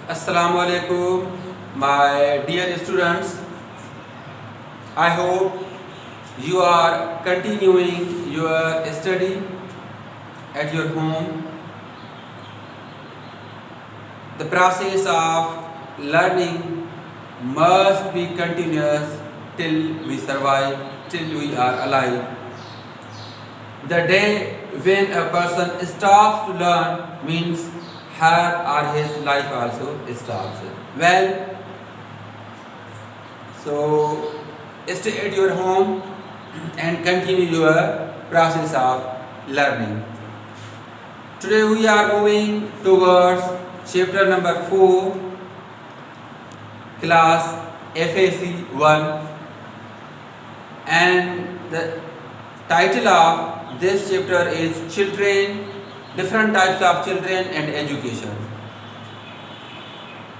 Assalamu alaikum, my dear students. I hope you are continuing your study at your home. The process of learning must be continuous till we survive, till we are alive. The day when a person stops to learn means her or his life also stops. Well, so stay at your home and continue your process of learning. Today we are moving towards chapter number 4, class FAC 1, and the title of this chapter is Children, Different Types of Children and Education.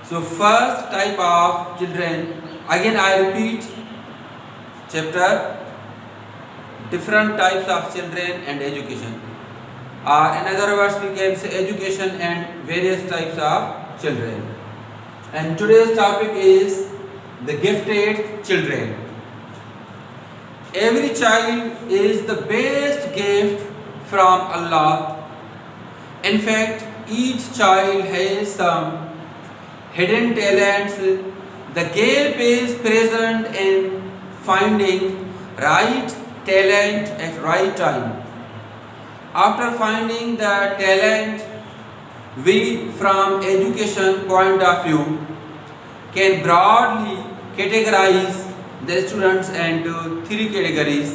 So first type of children, again I repeat, chapter Different Types of Children and Education, or in other words we can say education and various types of children. And today's topic is the gifted children. Every child is the best gift from Allah. In fact, each child has some hidden talents. The gap is present in finding right talent at right time. After finding the talent, we from education point of view can broadly categorize the students into three categories.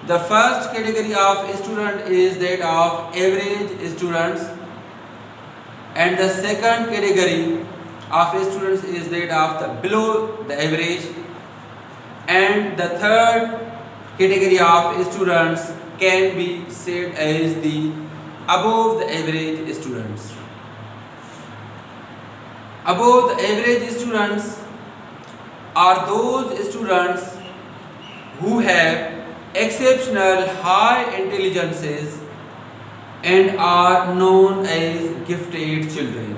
The first category of student is that of average students, and the second category of students is that of the below the average, and the third category of students can be said as the above the average students. Above the average students are those students who have exceptional high intelligences and are known as gifted children.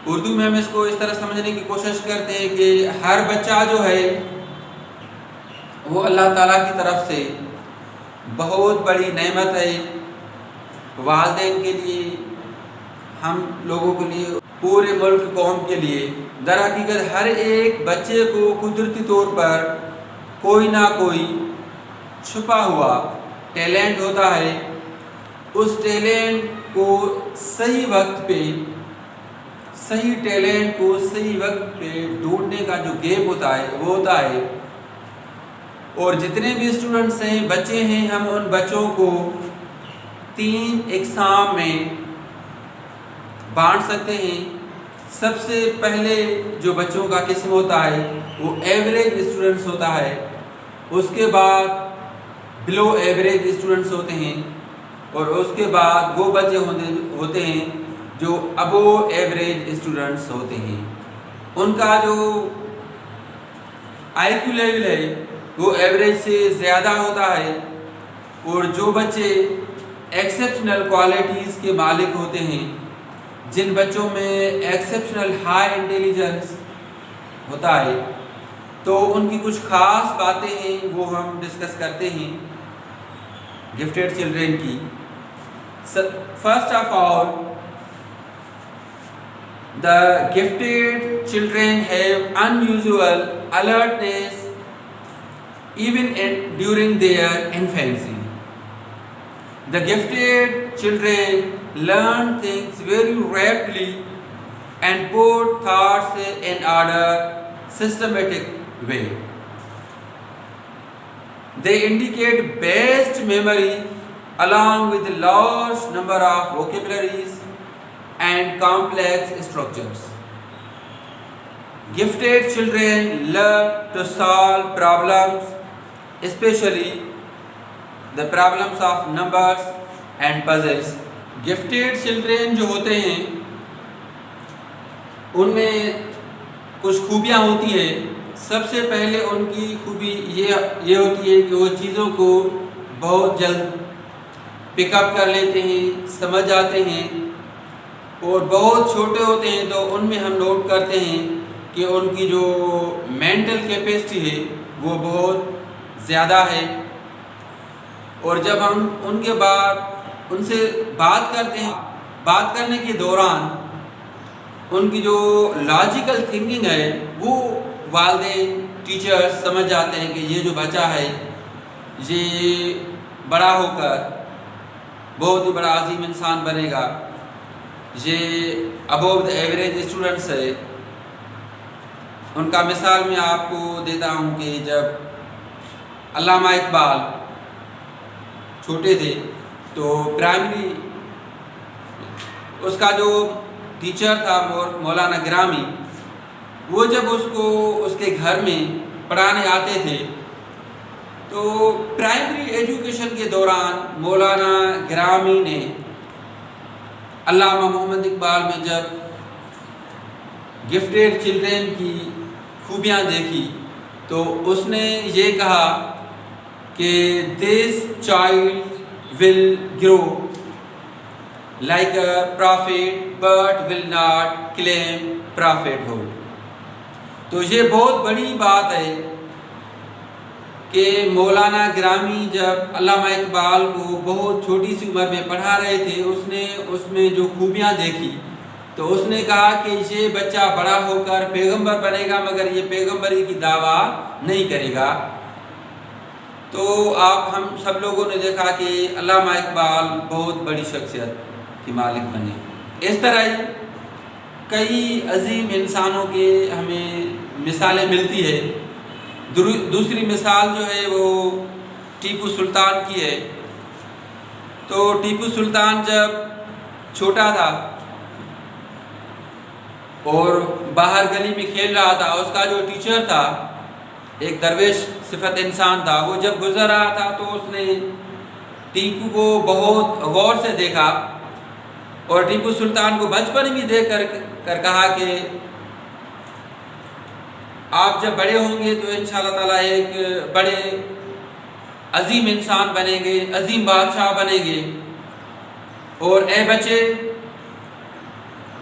Urdu میں ہم اس کو اس طرح سمجھنے کی کوشش کرتے ہیں کہ ہر بچہ جو ہے وہ اللہ تعالیٰ کی طرف سے بہت بڑی نعمت ہے، والدین کے لیے، ہم لوگوں کے لیے، پورے ملک قوم کے لیے. در حقیقت ہر ایک بچے کو قدرتی طور پر کوئی نہ کوئی چھپا ہوا ٹیلنٹ ہوتا ہے. اس ٹیلنٹ کو صحیح وقت پہ، صحیح ٹیلنٹ کو صحیح وقت پہ ڈھونڈنے کا جو گیپ ہوتا ہے وہ ہوتا ہے. اور جتنے بھی اسٹوڈنٹس ہیں، بچے ہیں، ہم ان بچوں کو 3 اقسام میں بانٹ سکتے ہیں. سب سے پہلے جو بچوں کا قسم ہوتا ہے وہ ایوریج اسٹوڈنٹس ہوتا ہے. اس کے بعد بلو ایوریج اسٹوڈنٹس ہوتے ہیں، اور اس کے بعد وہ بچے ہوتے ہیں جو ابو ایوریج اسٹوڈنٹس ہوتے ہیں. ان کا جو آئی کیو لیول ہے وہ ایوریج سے زیادہ ہوتا ہے. اور جو بچے ایکسیپشنل کوالٹیز کے مالک ہوتے ہیں، جن بچوں میں ایکسیپشنل ہائی انٹیلیجنس ہوتا ہے، تو ان کی کچھ خاص باتیں ہیں وہ ہم ڈسکس کرتے ہیں گفٹیڈ چلڈرن کی. First of all, the gifted children have unusual alertness even during their infancy. The gifted children learn things very rapidly and put thoughts in order systematic way. They indicate best memory along with a large number of vocabularies and complex structures. Gifted children learn to solve problems, especially the problems of numbers and puzzles. Gifted children جو ہوتے ہیں ان میں کچھ خوبیاں ہوتی ہیں. سب سے پہلے ان کی خوبی یہ ہوتی ہے کہ وہ چیزوں کو بہت جلد پک اپ کر لیتے ہیں، سمجھ جاتے ہیں. اور بہت چھوٹے ہوتے ہیں تو ان میں ہم نوٹ کرتے ہیں کہ ان کی جو مینٹل کیپیسٹی ہے وہ بہت زیادہ ہے، اور جب ہم ان کے بعد ان سے بات کرتے ہیں، بات کرنے کے دوران ان کی جو لاجیکل تھنکنگ ہے وہ والدین ٹیچرز سمجھ جاتے ہیں کہ یہ جو بچہ ہے یہ بڑا ہو کر بہت ہی بڑا عظیم انسان بنے گا، یہ ابوو دا ایوریج اسٹوڈنٹس ہے۔ ان کا مثال میں آپ کو دیتا ہوں کہ جب علامہ اقبال چھوٹے تھے تو پرائمری اس کا جو ٹیچر تھا مولانا گرامی، وہ جب اس کو اس کے گھر میں پڑھانے آتے تھے تو پرائمری ایجوکیشن کے دوران مولانا گرامی نے علامہ محمد اقبال میں جب گفٹیڈ چلڈرن کی خوبیاں دیکھی تو اس نے یہ کہا کہ this child will grow like a prophet but will not claim prophethood۔ تو یہ بہت بڑی بات ہے کہ مولانا گرامی جب علامہ اقبال کو بہت چھوٹی سی عمر میں پڑھا رہے تھے، اس نے اس میں جو خوبیاں دیکھی تو اس نے کہا کہ یہ بچہ بڑا ہو کر پیغمبر بنے گا مگر یہ پیغمبری کی دعویٰ نہیں کرے گا۔ تو آپ ہم سب لوگوں نے دیکھا کہ علامہ اقبال بہت بڑی شخصیت کی مالک بنے۔ اس طرح ہی کئی عظیم انسانوں کے ہمیں مثالیں ملتی ہے۔ دوسری مثال جو ہے وہ ٹیپو سلطان کی ہے۔ تو ٹیپو سلطان جب چھوٹا تھا اور باہر گلی میں کھیل رہا تھا، اس کا جو ٹیچر تھا ایک درویش صفت انسان تھا، وہ جب گزر رہا تھا تو اس نے ٹیپو کو بہت غور سے دیکھا اور ٹیپو سلطان کو بچپن میں دیکھ کر کہا کہ آپ جب بڑے ہوں گے تو انشاءاللہ تعالیٰ ایک بڑے عظیم انسان بنیں گے، عظیم بادشاہ بنیں گے، اور اے بچے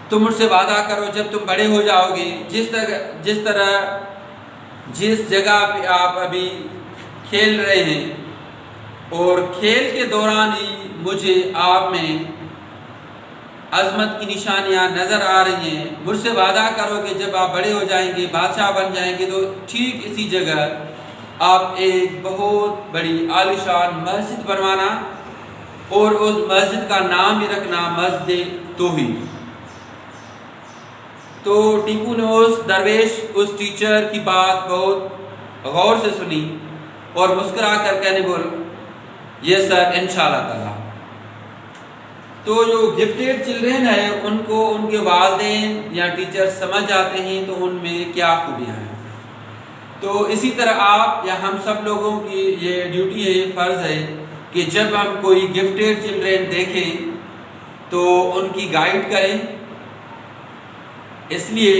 تم مجھ سے وعدہ کرو جب تم بڑے ہو جاؤ گے جس جگہ پہ آپ ابھی کھیل رہے ہیں اور کھیل کے دوران ہی مجھے آپ میں عظمت کی نشانیاں نظر آ رہی ہیں، مجھ سے وعدہ کرو کہ جب آپ بڑے ہو جائیں گے، بادشاہ بن جائیں گے تو ٹھیک اسی جگہ آپ ایک بہت بڑی عالیشان مسجد بنوانا اور اس مسجد کا نام بھی رکھنا مسجد توحید۔ تو ٹیپو نے اس درویش اس ٹیچر کی بات بہت غور سے سنی اور مسکرا کر کہنے بول یہ سر انشاءاللہ تعالیٰ۔ تو جو گفٹیڈ چلڈرن ہے ان کو ان کے والدین یا ٹیچر سمجھ جاتے ہیں تو ان میں کیا خوبیاں ہیں۔ تو اسی طرح آپ یا ہم سب لوگوں کی یہ ڈیوٹی ہے، فرض ہے کہ جب ہم کوئی گفٹیڈ چلڈرن دیکھیں تو ان کی گائیڈ کریں۔ اس لیے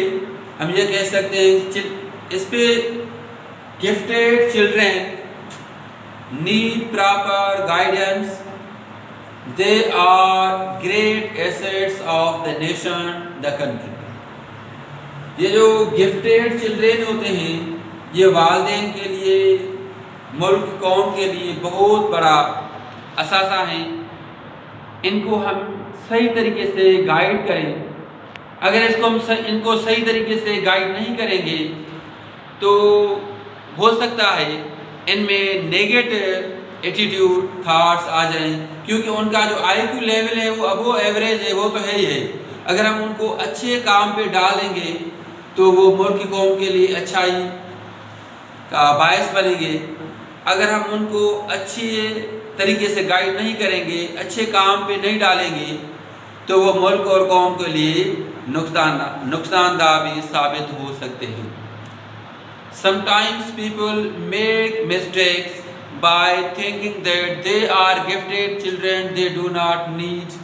ہم یہ کہہ سکتے ہیں اس پہ gifted children need proper guidance, they are great assets of the nation, the country۔ یہ جو گفٹیڈ چلڈرن ہوتے ہیں یہ والدین کے لیے، ملک قوم کے لیے بہت بڑا اثاثہ ہیں۔ ان کو ہم صحیح طریقے سے گائیڈ کریں۔ اگر ہم ان کو صحیح طریقے سے گائیڈ نہیں کریں گے تو ہو سکتا ہے ان میں نیگیٹو ایٹیٹیوڈ تھاٹس آ جائیں، کیونکہ ان کا جو آئی کیو لیول ہے وہ ابو ایوریج ہے، وہ تو ہے ہی ہے۔ اگر ہم ان کو اچھے کام پہ ڈالیں گے تو وہ ملک قوم کے لیے اچھائی کا باعث بنیں گے۔ اگر ہم ان کو اچھے طریقے سے گائیڈ نہیں کریں گے، اچھے کام پہ نہیں ڈالیں گے تو وہ ملک اور قوم کے لیے نقصان دہ بھی ثابت ہو سکتے ہیں۔ Sometimes people make mistakes by thinking that they are gifted children, they do not need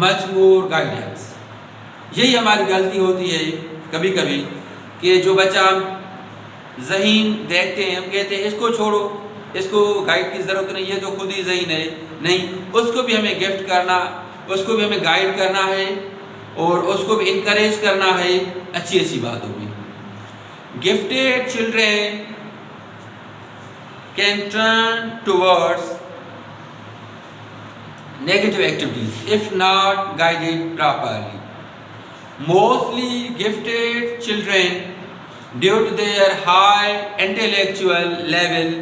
much more guidance۔ یہی ہماری غلطی ہوتی ہے کبھی کبھی کہ جو بچہ ہم ذہین دیکھتے ہیں ہم کہتے ہیں اس کو چھوڑو، اس کو گائیڈ کی ضرورت نہیں، یہ تو خود ہی ذہین ہے۔ نہیں، اس کو بھی ہمیں گفٹ کرنا، اس کو بھی ہمیں گائیڈ کرنا ہے اور اس کو بھی انکریج کرنا ہے اچھی اچھی باتوں میں. Gifted children can turn towards negative activities if not guided properly. Mostly gifted children, due to their high intellectual level,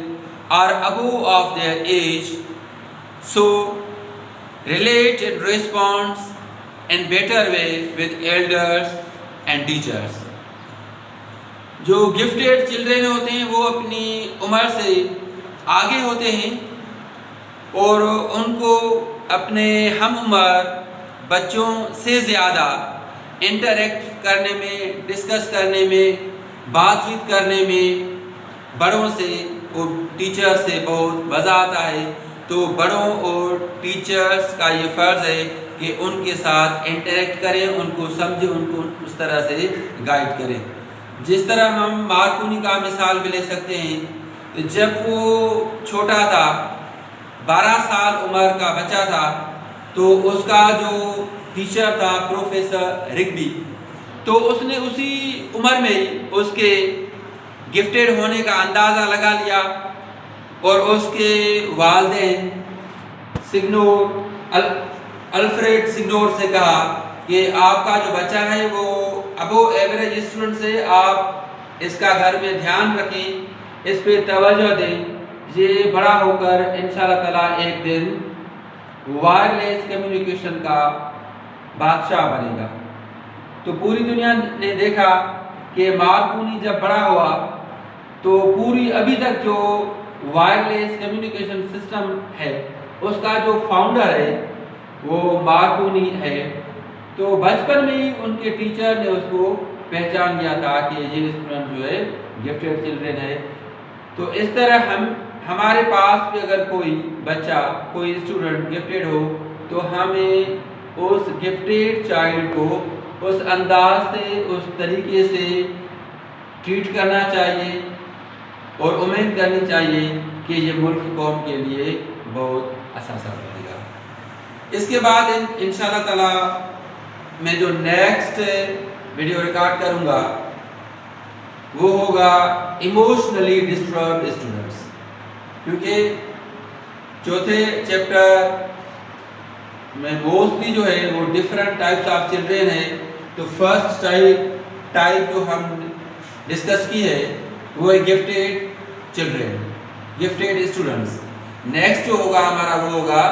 are above of their age, so relate and respond in better way with elders and teachers. جو gifted children ہوتے ہیں وہ اپنی عمر سے آگے ہوتے ہیں اور ان کو اپنے ہم عمر بچوں سے زیادہ انٹریکٹ کرنے میں، ڈسکس کرنے میں، بات چیت کرنے میں بڑوں سے اور ٹیچر سے بہت مزہ آتا ہے. تو بڑوں اور ٹیچرز کا یہ فرض ہے کہ ان کے ساتھ انٹریکٹ کریں، ان کو سمجھیں، ان کو اس طرح سے گائیڈ کریں. جس طرح ہم مارکونی کا مثال بھی لے سکتے ہیں. جب وہ چھوٹا تھا، 12 سال عمر کا بچہ تھا، تو اس کا جو ٹیچر تھا پروفیسر رگبی، تو اس نے اسی عمر میں ہی اس کے گفٹیڈ ہونے کا اندازہ لگا لیا اور اس کے والدین الفریڈ سگنور سے کہا کہ آپ کا جو بچہ ہے وہ ابو ایوریج اسٹوڈنٹ سے، آپ اس کا گھر میں دھیان رکھیں، اس پہ توجہ دیں، یہ بڑا ہو کر انشاءاللہ تعالیٰ ایک دن وائرلیس کمیونیکیشن کا بادشاہ بنے گا. تو پوری دنیا نے دیکھا کہ مارکونی جب بڑا ہوا تو پوری ابھی تک جو وائرلیس کمیونیکیشن سسٹم ہے اس کا جو فاؤنڈر ہے وہ مارکونی ہے. تو بچپن میں ہی ان کے ٹیچر نے اس کو پہچان لیا تھا کہ یہ اسٹوڈنٹ جو ہے گفٹیڈ چلڈرن ہے. تو اس طرح ہمارے پاس بھی اگر کوئی بچہ، کوئی اسٹوڈنٹ گفٹیڈ ہو تو ہمیں اس گفٹیڈ چائلڈ کو اس انداز سے، اس طریقے سے ٹریٹ کرنا چاہیے اور امید کرنی چاہیے کہ یہ ملک قوم کے لیے بہت اثاثہ بنے گا. اس کے بعد انشاءاللہ تعالیٰ میں جو نیکسٹ ویڈیو ریکارڈ کروں گا وہ ہوگا ایموشنلی ڈسٹربڈ اسٹوڈنٹس، کیونکہ چوتھے چیپٹر میں موسٹلی جو ہے وہ ڈفرنٹ ٹائپس آف چلڈرن ہے. تو فرسٹ ٹائپ جو ہم ڈسکس کی ہے وہ ہے gifted children, gifted students. Next جو ہوگا ہمارا وہ ہوگا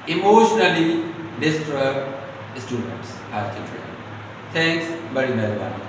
emotionally disturbed students, her children. Thanks, بڑی مہربانی.